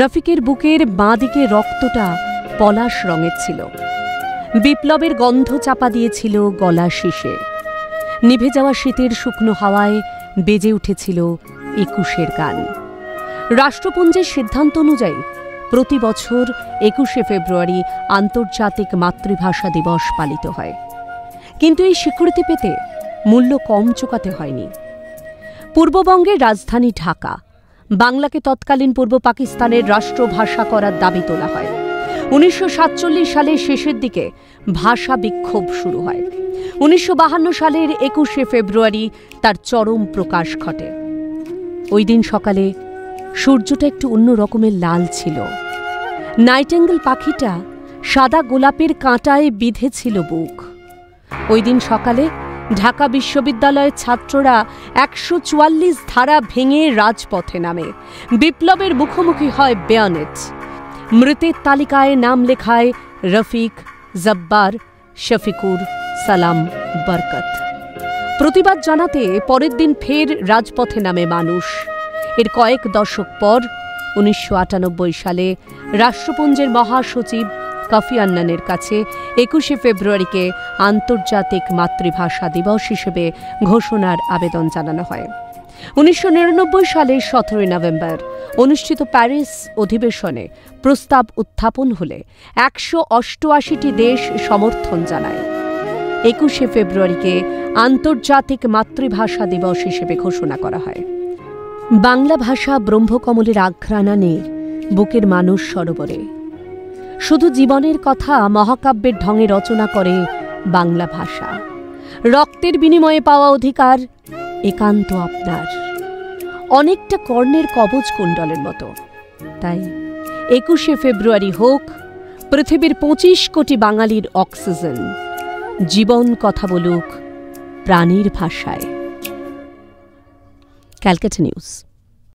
রফিকের বুকের বাঁ দিকে রক্তটা পলাশ রঙের ছিল। বিপ্লবের গন্ধ চাপা দিয়েছিল গলা শীষে। নিভে যাওয়া শীতের শুকনো হাওয়ায় বেজে উঠেছিল ২১-এর গান। রাষ্ট্রপুঞ্জের সিদ্ধান্ত অনুযায়ী প্রতি বছর ২১শে ফেব্রুয়ারি আন্তর্জাতিক মাতৃভাষা দিবস পালিত হয়। কিন্তু এই স্বীকৃতি পেতে মূল্য কম চোকাতে হয়নি। পূর্ববঙ্গের রাজধানী ঢাকা বাংলাকে তৎকালীন পূর্ব পাকিস্তানের রাষ্ট্রভাষা করার দাবি তোলা হয়। ১৯৪৭ সালের শেষের দিকে ভাষা বিক্ষোভ শুরু হয়। ১৯৫২ সালের ২১শে ফেব্রুয়ারি তার চরম প্রকাশ ঘটে। ওই দিন সকালে সূর্যটা একটু অন্য রকমের লাল ছিল। নাইটেঙ্গেল পাখিটা সাদা গোলাপের কাঁটায় বিঁধেছিল বুক। ওই দিন সকালে ঢাকা বিশ্ববিদ্যালয়ের ছাত্ররা ১৪৪ ধারা ভেঙে রাজপথে নামে। বিপ্লবের মুখোমুখি হয় বেয়ানেট। মৃতের তালিকায় নাম লেখায় রফিক, জব্বার, শফিকুর, সালাম, বরকত। প্রতিবাদ জানাতে পরের দিন ফের রাজপথে নামে মানুষ। এর কয়েক দশক পর ১৯৯৮ সালে রাষ্ট্রপুঞ্জের মহাসচিব কফি আন্নানের কাছে ২১শে ফেব্রুয়ারিকে আন্তর্জাতিক মাতৃভাষা দিবস হিসেবে ঘোষণার আবেদন জানানো হয়। ১৯৯৯ সালের ১৭ নভেম্বর অনুষ্ঠিত প্যারিস অধিবেশনে প্রস্তাব উত্থাপন হলে ১৮৮টি দেশ সমর্থন জানায়। ২১শে ফেব্রুয়ারিকে আন্তর্জাতিক মাতৃভাষা দিবস হিসেবে ঘোষণা করা হয়। বাংলা ভাষা ব্রহ্মকমলের আঘ্রাণানে বুকের মানুষ সরোবরে। শুধু জীবনের কথা মহাকাব্যের ঢঙে রচনা করে বাংলা ভাষা। রক্তের বিনিময়ে পাওয়া অধিকার একান্ত আপনার, অনেকটা কর্ণের কবচ কুণ্ডলের মতো। তাই ২১শে ফেব্রুয়ারি হোক পৃথিবীর ২৫ কোটি বাঙালির অক্সিজেন। জীবন কথা বলুক প্রাণীর ভাষায়। ক্যালকাটা নিউজ।